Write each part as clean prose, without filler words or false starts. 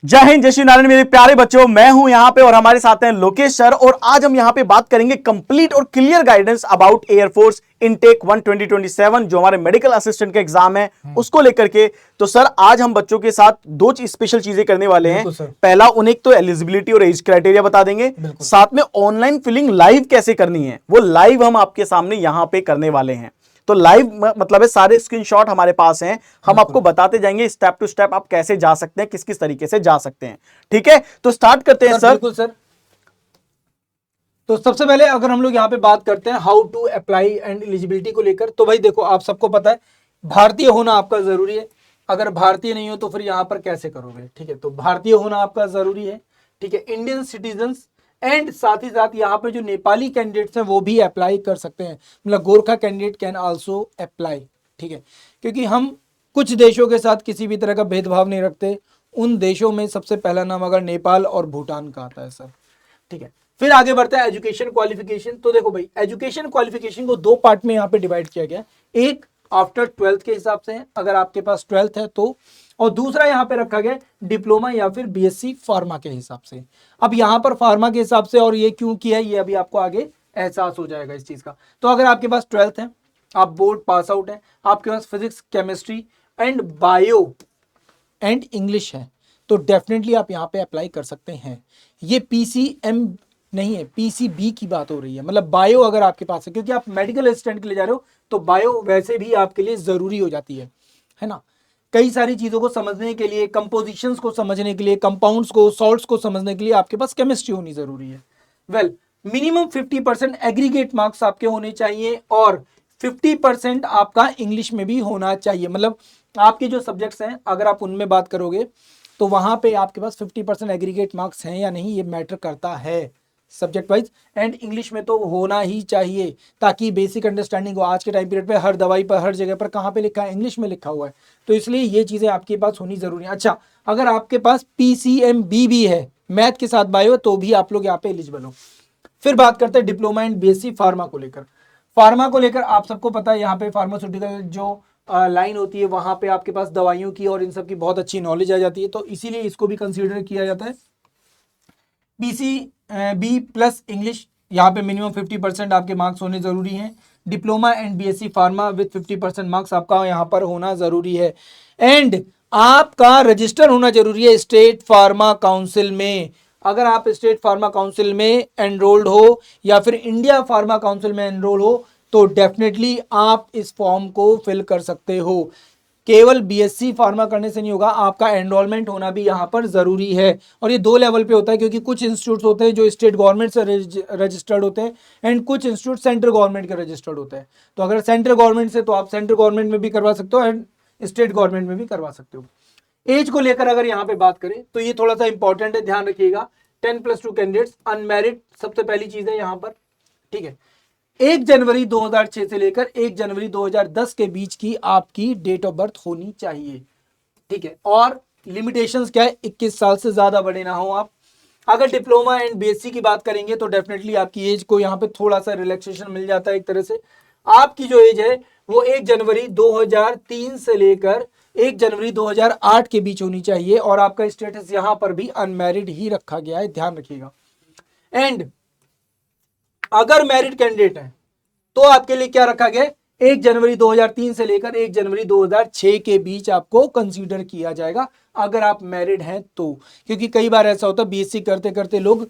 जय हिंद, जय श्री नारायण मेरे प्यारे बच्चों। मैं हूं यहां पे और हमारे साथ हैं लोकेश सर। और आज हम यहां पे बात करेंगे कंप्लीट और clear guidance about air force intake 1 2027 जो हमारे मेडिकल असिस्टेंट का एग्जाम है उसको लेकर के। तो सर आज हम बच्चों के साथ दो स्पेशल चीजें करने वाले हैं। पहला उन्हें तो एलिजिबिलिटी और एज क्राइटेरिया बता देंगे, साथ में ऑनलाइन फिलिंग लाइव कैसे करनी है वो लाइव हम आपके सामने यहां पे करने वाले हैं। तो लाइव मतलब है सारे स्क्रीनशॉट हमारे पास हैं, हम आपको बताते जाएंगे स्टेप टू स्टेप आप कैसे जा सकते हैं, किस किस तरीके से जा सकते हैं। ठीक है, तो स्टार्ट करते हैं सर। बिल्कुल सर। तो सबसे पहले अगर हम लोग यहाँ पे बात करते हैं how to apply and eligibility को लेकर, तो भाई देखो आप सबको पता है भारतीय होना आपका जरूरी है। अगर भारतीय नहीं हो तो फिर यहाँ पर कैसे करोगे। ठीक है, तो भारतीय होना आपका जरूरी है। ठीक है, इंडियन सिटीजन्स एंड साथ ही साथ यहाँ पे जो नेपाली कैंडिडेट्स हैं वो भी अप्लाई कर सकते हैं, मतलब Gorkha candidate can also apply. ठीक है, क्योंकि हम कुछ देशों के साथ किसी भी तरह का भेदभाव नहीं रखते। उन देशों में सबसे पहला नाम अगर नेपाल और भूटान का आता है सर। ठीक है, फिर आगे बढ़ते हैं एजुकेशन क्वालिफिकेशन। तो देखो भाई एजुकेशन क्वालिफिकेशन को दो पार्ट में यहाँ पे डिवाइड किया गया। एक आफ्टर 12th के हिसाब से है, अगर आपके पास 12th है तो, और दूसरा यहाँ पे रखा गया डिप्लोमा या फिर बीएससी फार्मा के हिसाब से। अब यहाँ पर फार्मा के हिसाब से और ये क्यों किया है ये अभी आपको आगे एहसास हो जाएगा इस चीज का। तो अगर आपके पास 12th है, आप बोर्ड पास आउट है, आपके पास physics chemistry and bio and English है, तो डेफिनेटली आप यहाँ पे अप्लाई कर सकते हैं। ये पीसीएम नहीं है, पीसीबी की बात हो रही है, मतलब बायो अगर आपके पास है, क्योंकि आप मेडिकल असिस्टेंट के लिए जा रहे हो तो बायो वैसे भी आपके लिए जरूरी हो जाती है ना। कई सारी चीजों को समझने के लिए, कंपोजिशंस को समझने के लिए, कंपाउंड्स को, सॉल्ट्स को समझने के लिए आपके पास केमिस्ट्री होनी जरूरी है। वेल, मिनिमम 50% एग्रीगेट मार्क्स आपके होने चाहिए और 50% आपका इंग्लिश में भी होना चाहिए। मतलब आपके जो सब्जेक्ट्स हैं अगर आप उनमें बात करोगे तो वहां पे आपके पास 50% एग्रीगेट मार्क्स हैं या नहीं ये मैटर करता है सब्जेक्ट वाइज। एंड इंग्लिश में तो होना ही चाहिए ताकि बेसिक अंडरस्टैंडिंग हो। आज के टाइम पीरियड पे हर दवाई पर, हर जगह पर कहाँ पे लिखा है, इंग्लिश में लिखा हुआ है, तो इसलिए ये चीजें आपके पास होनी जरूरी है। अच्छा, अगर आपके पास पीसीएमबी भी है मैथ के साथ बायो, तो भी आप लोग यहाँ पे एलिजिबल हो। फिर बात करते हैं डिप्लोमा एंड बीएससी फार्मा को लेकर। फार्मा को लेकर आप सबको पता है यहाँ पे फार्मास्यूटिकल जो लाइन होती है वहां पे आपके पास दवाइयों की और इन सब की बहुत अच्छी नॉलेज आ जाती है, तो इसीलिए इसको भी कंसीडर किया जाता है। पीसीबी प्लस इंग्लिश, यहाँ पे मिनिमम 50% आपके मार्क्स होने जरूरी हैं। Diploma and BSc pharma with 50% marks आपका यहाँ पर होना जरूरी है। एंड आपका रजिस्टर होना जरूरी है स्टेट फार्मा काउंसिल में। अगर आप स्टेट फार्मा काउंसिल में एनरोल्ड हो या फिर इंडिया फार्मा काउंसिल में एनरोल हो तो डेफिनेटली आप इस फॉर्म को फिल कर सकते हो। केवल बीएससी फार्मा करने से नहीं होगा, आपका एनरोलमेंट होना भी यहाँ पर जरूरी है। और ये दो लेवल पे होता है, क्योंकि कुछ इंस्टीट्यूट होते हैं जो स्टेट गवर्नमेंट से रजिस्टर्ड होते हैं एंड कुछ इंस्टीट्यूट सेंट्रल गवर्नमेंट के रजिस्टर्ड होते हैं। तो अगर सेंट्रल गवर्नमेंट से तो आप सेंट्रल गवर्नमेंट में भी करवा सकते हो एंड स्टेट गवर्नमेंट में भी करवा सकते हो। एज को लेकर अगर यहाँ पे बात करें तो ये थोड़ा सा इंपॉर्टेंट है, ध्यान रखिएगा। 10+2 कैंडिडेट्स अनमैरिड सबसे पहली चीज है यहाँ पर। ठीक है, 1 जनवरी 2006 से लेकर 1 जनवरी 2010 के बीच की आपकी डेट ऑफ बर्थ होनी चाहिए। ठीक है, और लिमिटेशंस क्या है, 21 साल से ज्यादा बड़े ना हो आप। अगर डिप्लोमा एंड बीएससी की बात करेंगे तो डेफिनेटली आपकी एज को यहाँ पे थोड़ा सा रिलैक्सेशन मिल जाता है एक तरह से। आपकी जो एज है वो 1 जनवरी 2003 से लेकर 1 जनवरी 2008 के बीच होनी चाहिए और आपका स्टेटस यहाँ पर भी अनमैरिड ही रखा गया है, ध्यान रखिएगा। एंड अगर मैरिड कैंडिडेट है तो आपके लिए क्या रखा गया, 1 जनवरी 2003 से लेकर 1 जनवरी 2006 के बीच आपको कंसीडर किया जाएगा अगर आप मैरिड हैं तो। क्योंकि कई बार ऐसा होता है बीएससी करते करते लोग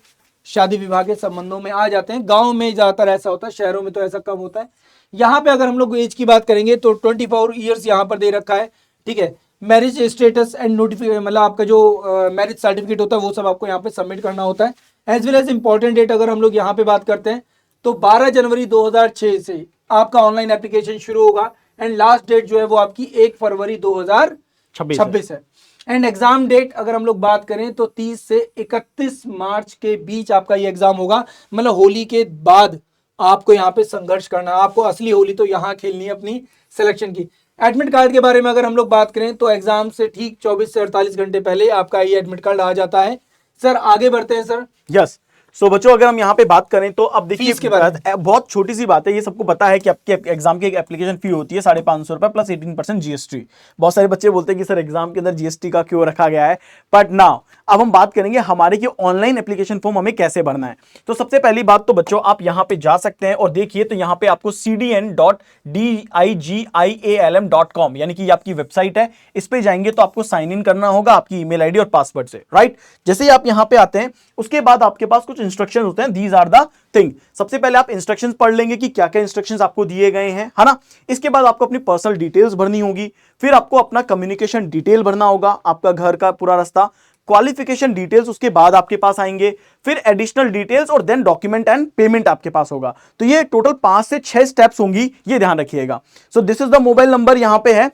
शादी विवाह के संबंधों में आ जाते हैं। गांव में ज्यादातर ऐसा होता है, शहरों में तो ऐसा कम होता है। यहाँ पे अगर हम लोग एज की बात करेंगे तो 24 ईयर्स यहाँ पर दे रखा है। ठीक है, मैरिज स्टेटस एंड नोटिफिकेशन, मतलब आपका जो मैरिज सर्टिफिकेट होता है वो सब आपको यहाँ पे सबमिट करना होता है। As well as important date अगर हम लोग यहाँ पे बात करते हैं तो 12 जनवरी 2006 से आपका ऑनलाइन एप्लीकेशन शुरू होगा एंड लास्ट डेट जो है वो आपकी 1 फरवरी 2026 है। एंड एग्जाम डेट अगर हम लोग बात करें तो 30 से 31 मार्च के बीच आपका ये एग्जाम होगा। मतलब होली के बाद आपको यहाँ पे संघर्ष करना, आपको असली होली तो यहाँ खेलनी है अपनी सिलेक्शन की। एडमिट कार्ड के बारे में अगर हम लोग बात करें तो एग्जाम से ठीक 24 से 48 घंटे पहले आपका ये एडमिट कार्ड आ जाता है। सर आगे बढ़ते हैं सर। यस, सो बच्चों अगर हम यहाँ पे बात करें तो अब देखिए इसके बाद बहुत छोटी सी बात है, ये सबको पता है कि आपके एग्जाम की एप्लीकेशन फी होती है 550 रुपए प्लस 18% जीएसटी। बहुत सारे बच्चे बोलते हैं कि सर एग्जाम के अंदर जीएसटी का क्यों रखा गया है, बट नाउ अब हम बात करेंगे हमारे की ऑनलाइन एप्लीकेशन फॉर्म हमें कैसे भरना है। तो सबसे पहली बात तो बच्चों आप यहां पे जा सकते हैं और देखिए, तो यहां पे आपको cdn.digialm.com यानी कि ये आपकी वेबसाइट है, इस पे जाएंगे तो आपको साइन इन करना होगा आपकी ईमेल आईडी और पासवर्ड से, राइट। जैसे ही आप यहां पे आते हैं उसके बाद आपके पास कुछ इंस्ट्रक्शन होते हैं, दीज आर द थिंग। सबसे पहले आप इंस्ट्रक्शंस पढ़ लेंगे कि क्या क्या इंस्ट्रक्शंस आपको दिए गए हैं, है ना। इसके बाद आपको अपनी पर्सनल डिटेल्स भरनी होगी, फिर आपको अपना कम्युनिकेशन डिटेल भरना होगा, आपका घर का पूरा रास्ता, क्वालिफिकेशन डिटेल्स उसके बाद आपके पास आएंगे, फिर एडिशनल डिटेल्स और देन डॉक्यूमेंट एंड पेमेंट आपके पास होगा। तो ये टोटल 5 से 6 स्टेप्स होंगी, ये ध्यान रखिएगा। So this is the mobile number यहां पे है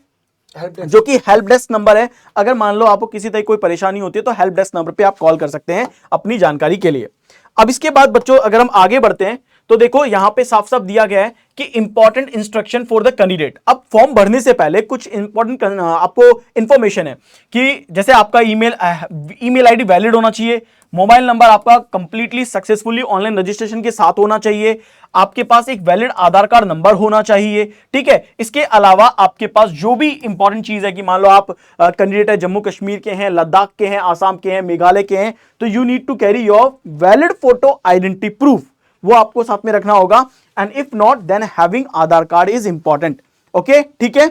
जो कि हेल्प डेस्क नंबर है। अगर मान लो आपको किसी तरह कोई परेशानी होती है तो हेल्प डेस्क नंबर पे आप कॉल कर सकते हैं अपनी जानकारी के लिए। अब इसके बाद बच्चों अगर हम आगे बढ़ते हैं तो देखो यहां पे साफ साफ दिया गया है कि important instruction for the candidate. अब फॉर्म भरने से पहले कुछ इंपॉर्टेंट आपको इंफॉर्मेशन है कि जैसे आपका ईमेल आईडी वैलिड होना चाहिए, मोबाइल नंबर आपका कंप्लीटली सक्सेसफुली ऑनलाइन रजिस्ट्रेशन के साथ होना चाहिए, आपके पास एक वैलिड आधार कार्ड नंबर होना चाहिए, ठीक है। इसके अलावा आपके पास जो भी इंपॉर्टेंट चीज है कि मान लो आप कैंडिडेट है जम्मू कश्मीर के हैं, लद्दाख के हैं, आसाम के हैं, मेघालय के हैं, तो you need to carry your valid photo identity proof, वो आपको साथ में रखना होगा। And if not then having Aadhaar card is important. Okay, ठीक है,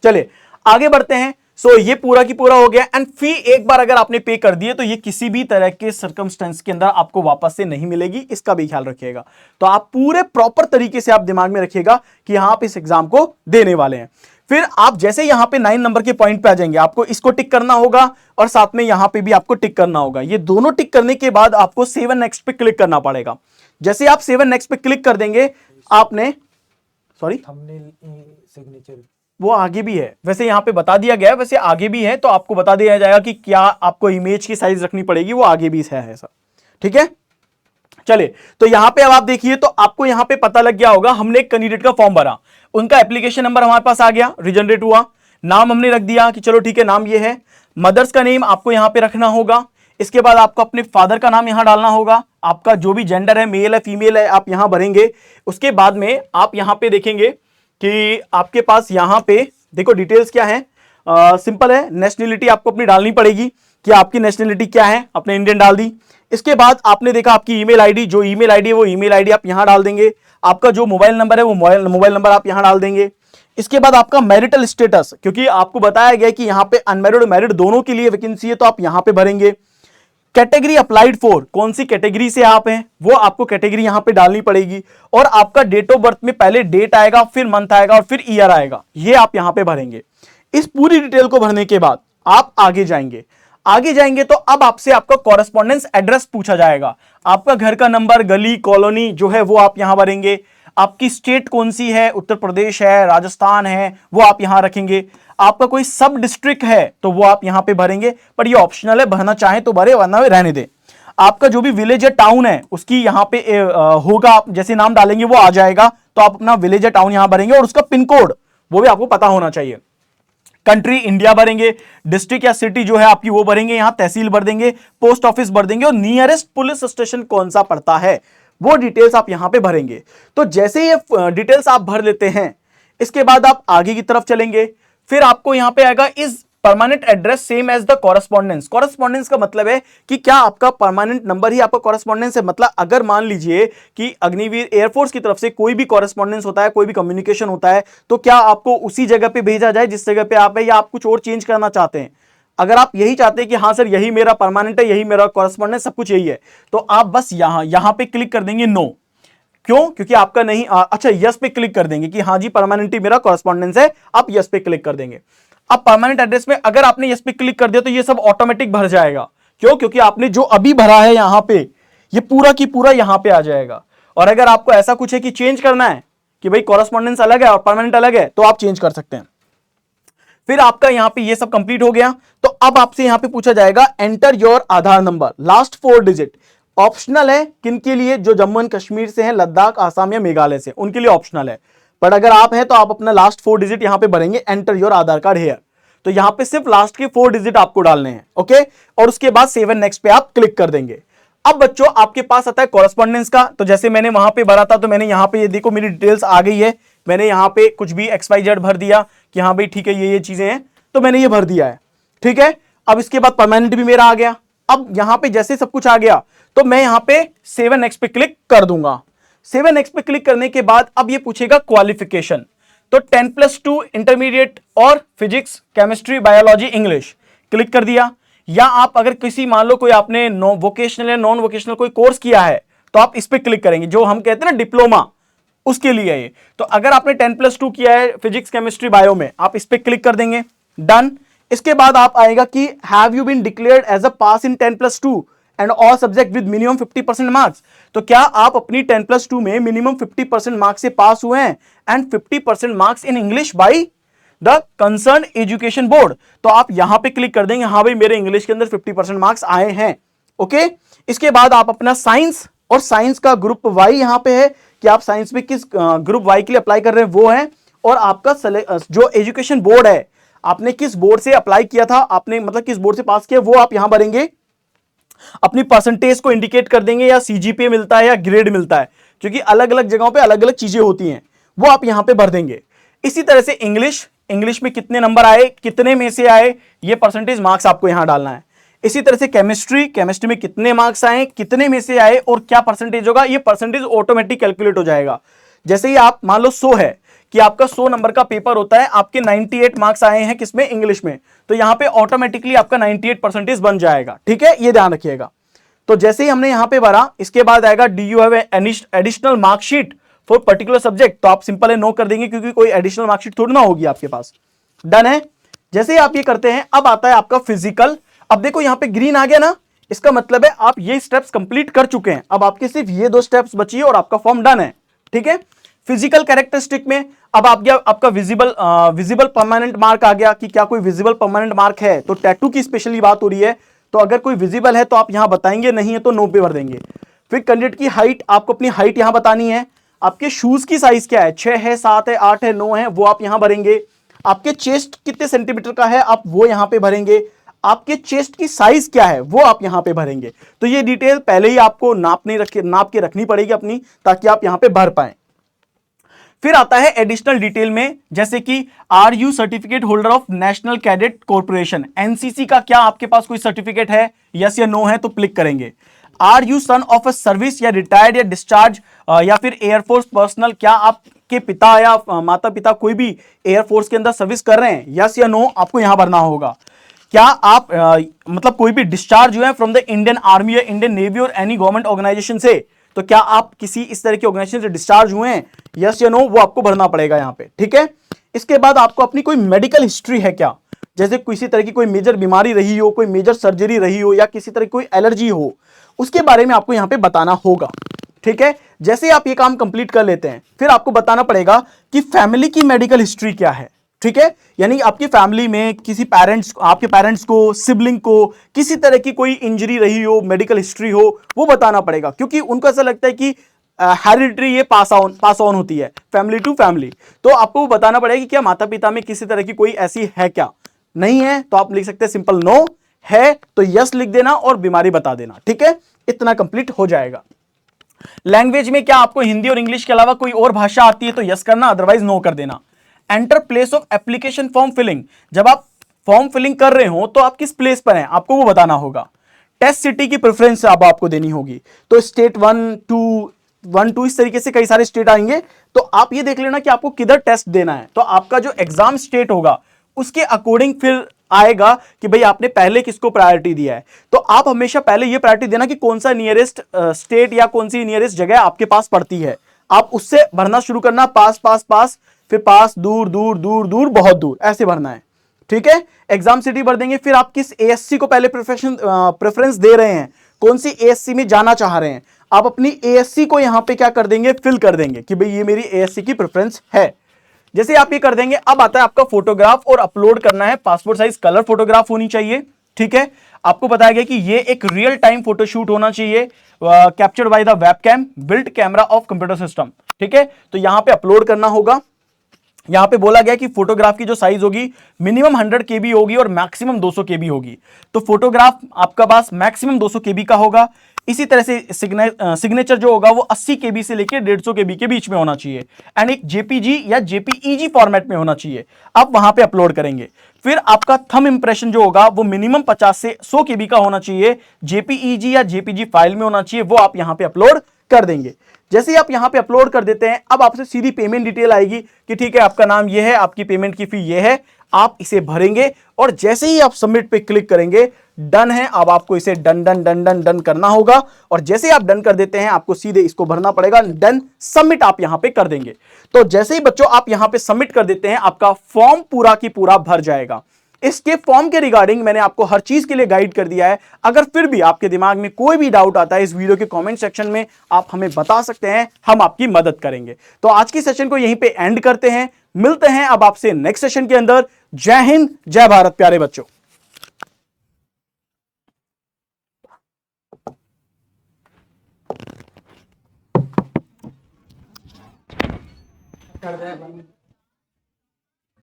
चलिए आगे बढ़ते हैं। सो ये पूरा की पूरा हो गया। एंड फी एक बार अगर आपने पे कर दिए तो ये किसी भी तरह के सर्कमस्टेंस के अंदर आपको वापस से नहीं मिलेगी, इसका भी ख्याल रखिएगा। तो आप पूरे प्रॉपर तरीके से आप दिमाग में रखिएगा कि हाँ आप इस एग्जाम को देने वाले हैं। फिर आप जैसे यहां पे 9 नंबर के पॉइंट पे आ जाएंगे, आपको इसको टिक करना होगा और साथ में यहां पे भी आपको टिक करना होगा। ये दोनों टिक करने के बाद आपको 7 नेक्स्ट पे क्लिक करना पड़ेगा। जैसे आप 7 नेक्स्ट पे क्लिक कर देंगे, आपने थंबनेल सिग्नेचर वो आगे भी है, वैसे यहां पे बता दिया गया है, वैसे आगे भी है तो आपको बता दिया जाएगा कि क्या आपको इमेज की साइज रखनी पड़ेगी, वो आगे भी है ऐसा, ठीक है। चलिए तो यहां पे अब आप देखिए तो आपको यहां पे पता लग गया होगा, हमने एक कैंडिडेट का फॉर्म भरा, उनका एप्लीकेशन नंबर हमारे पास आ गया, रिजनरेट हुआ, नाम हमने रख दिया कि चलो ठीक है नाम ये है, मदर्स का नेम आपको यहां पे रखना होगा। इसके बाद आपको अपने फादर का नाम यहां डालना होगा, आपका जो भी जेंडर है, मेल है फीमेल है, आप यहां भरेंगे। उसके बाद में आप यहां पे देखेंगे कि आपके पास यहां पे देखो डिटेल्स क्या है, सिंपल है, नेशनलिटी आपको अपनी डालनी पड़ेगी कि आपकी नेशनलिटी क्या है, अपने इंडियन डाल दी। इसके बाद आपने देखा आपकी ईमेल आईडी, जो ईमेल आईडी है वो ईमेल आईडी आप यहां डाल देंगे, आपका जो मोबाइल नंबर है वो मोबाइल नंबर आप यहां डाल देंगे। इसके बाद आपका मैरिटल स्टेटस, क्योंकि आपको बताया गया कि यहां पे अनमैरिड और मैरिड दोनों के लिए वैकेंसी है तो आप यहां पे भरेंगे। कैटेगरी अप्लाइड फॉर, कौन सी कैटेगरी से आप हैं वो आपको कैटेगरी यहां पे डालनी पड़ेगी, और आपका डेट ऑफ बर्थ में पहले डेट आएगा, फिर मंथ आएगा और फिर ईयर आएगा, ये आप यहां पे भरेंगे। इस पूरी डिटेल को भरने के बाद आप आगे जाएंगे तो अब आपसे आपका कॉरेस्पॉन्डेंस एड्रेस पूछा जाएगा, आपका घर का नंबर, गली, कॉलोनी जो है वो आप यहां भरेंगे। आपकी स्टेट कौन सी है, उत्तर प्रदेश है, राजस्थान है, वो आप यहां रखेंगे। आपका कोई सब डिस्ट्रिक्ट है तो वो आप यहां पे भरेंगे, पर ये ऑप्शनल है, भरना चाहे तो भरे वरना रहने दे। आपका जो भी विलेज या टाउन है उसकी यहां पे होगा, आप जैसे नाम डालेंगे वो आ जाएगा, तो आप अपना विलेज या टाउन यहां भरेंगे और उसका पिन कोड वो भी आपको पता होना चाहिए। कंट्री इंडिया भरेंगे, डिस्ट्रिक्ट या सिटी जो है आपकी वो भरेंगे, यहां तहसील भर देंगे, पोस्ट ऑफिस भर देंगे, और नियरेस्ट पुलिस स्टेशन कौन सा पड़ता है वो डिटेल्स आप यहां पे भरेंगे। तो जैसे ये डिटेल्स आप भर लेते हैं, इसके बाद आप आगे की तरफ चलेंगे, फिर आपको यहां पे आएगा is permanent address same as the correspondence. Correspondence का मतलब है कि क्या आपका परमानेंट नंबर ही आपका कॉरेस्पॉन्डेंस है। मतलब अगर मान लीजिए कि अग्निवीर एयरफोर्स की तरफ से कोई भी कॉरेस्पॉन्डेंस होता है, कोई भी कम्युनिकेशन होता है, तो क्या आपको उसी जगह पे भेजा जाए जिस जगह पे आप है, या आप कुछ और चेंज करना चाहते हैं। अगर आप यही चाहते हैं कि हाँ सर यही मेरा परमानेंट है, यही मेरा कॉरेस्पॉन्डेंस, सब कुछ यही है, तो आप बस यहां पे क्लिक कर देंगे नो। क्यों? क्योंकि आपका नहीं अच्छा यस पे क्लिक कर देंगे कि हाँ जी परमानेंट ही मेरा कॉरेस्पॉन्डेंस है, आप यस पे क्लिक कर देंगे। अब परमानेंट एड्रेस में अगर आपने यस पे क्लिक कर दिया तो ये सब ऑटोमेटिक भर जाएगा। क्यों? क्योंकि आपने जो अभी भरा है यहां पे, ये पूरा की पूरा यहां पे आ जाएगा। और अगर आपको ऐसा कुछ है कि चेंज करना है कि भाई कॉरेस्पॉन्डेंस अलग है और परमानेंट अलग है, तो आप चेंज कर सकते हैं। फिर आपका यहां पे ये सब कंप्लीट हो गया, तो अब आपसे यहां पे पूछा जाएगा enter your Aadhaar number last 4 digit. Optional है किन के लिए, जो जम्मू एंड कश्मीर से हैं, लद्दाख, आसाम या मेघालय से, उनके लिए ऑप्शनल है। बट अगर आप हैं तो आप अपना लास्ट 4 डिजिट यहां पे भरेंगे, enter your Aadhaar card here. तो यहां पे सिर्फ लास्ट के 4 डिजिट आपको डालने हैं, ओके। और उसके बाद 7 नेक्स्ट पे आप क्लिक कर देंगे। अब बच्चों आपके पास आता है कॉरेस्पॉन्डेंस का, तो जैसे मैंने वहां पे भरा था, तो मैंने यहां पे ये देखो मेरी डिटेल्स आ गई है, मैंने यहां पे कुछ भी XYZ भर दिया कि हाँ भाई ठीक है ये चीजें हैं, तो मैंने ये भर दिया है, ठीक है। अब इसके बाद परमानेंट भी मेरा आ गया, अब यहां पे जैसे सब कुछ आ गया तो मैं यहां पे 7x पे क्लिक कर दूंगा। 7x पे क्लिक करने के बाद अब ये पूछेगा क्वालिफिकेशन, तो 10+2 इंटरमीडिएट और physics, chemistry, biology, English click कर दिया। या आप अगर किसी मान लो कोई आपने वोकेशनल या नॉन वोकेशनल कोई कोर्स किया है तो आप इस पे क्लिक करेंगे, जो हम कहते हैं ना डिप्लोमा, उसके लिए ये। तो अगर आपने 10+2 किया है फिजिक्स, केमिस्ट्री, बायो में, आप इस पे क्लिक कर देंगे, डन। इसके बाद आप आएगा कि have you been declared as a pass in 10+2 and all subject with minimum 50% marks. तो क्या आप अपनी 10+2 में मिनिमम 50% मार्क्स से पास हुए हैं and 50% marks in English by the concern education board. तो आप यहां पे क्लिक कर देंगे, हाँ भाई मेरे इंग्लिश के अंदर 50% मार्क्स आए हैं। ओके, इसके बाद आप अपना साइंस, और साइंस का ग्रुप वाई यहां पे है कि आप साइंस में किस ग्रुप वाई के लिए अप्लाई कर रहे हैं वो है, और आपका जो एजुकेशन बोर्ड है, आपने किस बोर्ड से अप्लाई किया था, आपने मतलब किस बोर्ड से पास किया, वो आप यहां भरेंगे। अपनी परसेंटेज को इंडिकेट कर देंगे, या सीजीपीए मिलता है या ग्रेड मिलता है, क्योंकि अलग अलग जगहों पे अलग अलग चीजें होती हैं, वो आप यहां पे भर देंगे। इसी तरह से इंग्लिश में कितने नंबर आए, कितने में से आए, ये परसेंटेज मार्क्स आपको यहां डालना है। इसी तरह से केमिस्ट्री में कितने मार्क्स आए, कितने में से आए और क्या परसेंटेज होगा, ये परसेंटेज ऑटोमेटिक कैलकुलेट हो जाएगा। जैसे ही आप मान लो 100 है कि आपका 100 नंबर का पेपर होता है, आपके 98 मार्क्स आए हैं किसमें, इंग्लिश में, तो यहां पे ऑटोमेटिकली आपका 98% बन जाएगा। ठीक है, ये ध्यान रखिएगा। तो जैसे ही हमने यहां पे भरा, इसके बाद आएगा D you have additional marksheet for particular subject, तो आप सिंपल है नो कर देंगे, क्योंकि कोई एडिशनल मार्कशीट थोड़ी ना होगी आपके पास। डन है। जैसे ही आप ये करते हैं, अब आता है आपका फिजिकल। अब देखो यहां पे ग्रीन आ गया ना, इसका मतलब है आप ये स्टेप्स कंप्लीट कर चुके हैं, अब आपके सिर्फ ये 2 स्टेप्स बची है और आपका फॉर्म डन है। ठीक है, फिजिकल कैरेक्टरिस्टिक में अब आपका विजिबल परमानेंट मार्क आ गया कि क्या कोई विजिबल परमानेंट मार्क है, तो टैटू की स्पेशली बात हो रही है, तो अगर कोई विजिबल है तो आप यहां बताएंगे, नहीं है तो नो पे भर देंगे। फिर कैंडिडेट की हाइट, आपको अपनी हाइट यहां बतानी है। आपके शूज की साइज क्या है, 6 है, 7 है, 8 है, 9 है, वो आप यहां भरेंगे। आपके चेस्ट कितने सेंटीमीटर का है, आप वो यहां पे भरेंगे। आपके चेस्ट की साइज क्या है, वो आप यहां पे भरेंगे। तो ये डिटेल पहले ही आपको नाप के रखनी पड़ेगी अपनी, ताकि आप यहां पे भर पाए। फिर आता है एडिशनल डिटेल में, जैसे कि are you certificate holder of national cadet corporation, NCC का क्या आपके पास कोई सर्टिफिकेट है, यस या नो है तो क्लिक करेंगे। Are you son of a service या रिटायर्ड या डिस्चार्ज या फिर एयरफोर्स पर्सनल, क्या आपके पिता या माता पिता कोई भी एयरफोर्स के अंदर सर्विस कर रहे हैं, यस या नो आपको यहां भरना होगा। क्या आप मतलब कोई भी डिस्चार्ज हुए हैं फ्रॉम द इंडियन आर्मी या इंडियन नेवी और एनी गवर्नमेंट ऑर्गेनाइजेशन से, तो क्या आप किसी इस तरह की ऑर्गेनाइजेशन से डिस्चार्ज हुए हैं, यस या नो, वो आपको भरना पड़ेगा यहां पे। ठीक है, इसके बाद आपको अपनी कोई मेडिकल हिस्ट्री है क्या, जैसे किसी तरह की कोई मेजर बीमारी रही हो, कोई मेजर सर्जरी रही हो, या किसी तरह की कोई एलर्जी हो, उसके बारे में आपको यहां पे बताना होगा। ठीक है, जैसे आप ये काम कंप्लीट कर लेते हैं, फिर आपको बताना पड़ेगा कि फैमिली की मेडिकल हिस्ट्री क्या है। ठीक है, यानी आपकी फैमिली में किसी आपके पेरेंट्स को, सिबलिंग को किसी तरह की कोई इंजरी रही हो, मेडिकल हिस्ट्री हो, वो बताना पड़ेगा, क्योंकि उनको ऐसा लगता है कि हेरिडिटरी ये पास ऑन होती है फैमिली टू फैमिली। तो आपको वो बताना पड़ेगा कि क्या माता पिता में किसी तरह की कोई ऐसी है क्या, नहीं है तो आप लिख सकते हैं सिंपल नो, है तो यस लिख देना और बीमारी बता देना। ठीक है, इतना कंप्लीट हो जाएगा। लैंग्वेज में क्या आपको हिंदी और इंग्लिश के अलावा कोई और भाषा आती है तो यस करना, अदरवाइज नो कर देना। Enter place of application form filling, जब आप फॉर्म फिलिंग कर रहे हो तो आप किस प्लेस पर हैं आपको वो बताना होगा। टेस्ट सिटी की प्रेफरेंस अब आपको देनी होगी, तो स्टेट 1 2 इस तरीके से कई सारे स्टेट आएंगे, तो आप ये देख लेना कि आपको किधर टेस्ट देना है। तो आपका जो एग्जाम स्टेट होगा उसके अकॉर्डिंग फिर आएगा कि भाई आपने पहले किसको प्रायोरिटी दिया है। तो आप हमेशा पहले ये प्रायोरिटी देना कि कौन सा नियरेस्ट स्टेट या कौन सी नियरेस्ट जगह आपके पास पड़ती है, आप उससे भरना शुरू करना, पास पास पास, फिर पास, दूर दूर दूर दूर, बहुत दूर, ऐसे भरना है। ठीक है, एग्जाम सिटी भर देंगे। फिर आप किस एएससी को पहले प्रेफरेंस दे रहे हैं, कौन सी एएससी में जाना चाह रहे हैं, आप अपनी एएससी को यहां पे क्या कर देंगे, फिल कर देंगे कि भाई ये मेरी एएससी की प्रेफरेंस है। जैसे आप ये कर देंगे, अब आता है आपका फोटोग्राफ, और अपलोड करना है पासपोर्ट साइज कलर फोटोग्राफ होनी चाहिए। ठीक है, आपको बताया गया कि ये एक रियल टाइम फोटोशूट होना चाहिए, captured by the webcam built camera off computer system. ठीक है, तो यहां पे अपलोड करना होगा। यहां पे बोला गया कि फोटोग्राफ की जो साइज होगी मिनिमम 100 KB होगी और मैक्सिमम 200 KB होगी, तो फोटोग्राफ आपका पास मैक्सिमम 200 KB का होगा। इसी तरह से सिग्नेचर जो होगा वो 80 KB से लेकर 150 KB के बीच में होना चाहिए, एंड एक JPG या JPEG फॉर्मेट में होना चाहिए। आप वहां पे अपलोड करेंगे। फिर आपका थंब इंप्रेशन जो होगा वो मिनिमम 50 से 100 केबी का होना चाहिए, जेपीईजी या जेपीजी फाइल में होना चाहिए, वो आप यहां पे अपलोड कर देंगे। जैसे ही आप यहां पे अपलोड कर देते हैं, अब आपसे सीधी पेमेंट डिटेल आएगी कि ठीक है आपका नाम ये है, आपकी पेमेंट की फी ये है, आप इसे भरेंगे और जैसे ही आप सबमिट पे क्लिक करेंगे, डन है। अब आपको इसे done done done done done करना होगा और जैसे ही आप डन कर देते हैं, आपको सीधे इसको भरना पड़ेगा, डन सबमिट आप यहां पे कर देंगे। तो जैसे ही बच्चों आप यहां पे सबमिट कर देते हैं, आपका फॉर्म पूरा की पूरा भर जाएगा। इसके फॉर्म के रिगार्डिंग मैंने आपको हर चीज के लिए गाइड कर दिया है। अगर फिर भी आपके दिमाग में कोई भी डाउट आता है, इस वीडियो के कमेंट सेक्शन में आप हमें बता सकते हैं, हम आपकी मदद करेंगे। तो आज की सेशन को यहीं पे एंड करते हैं, मिलते हैं अब आपसे नेक्स्ट सेशन के अंदर। जय हिंद, जय भारत प्यारे बच्चों। कर दे।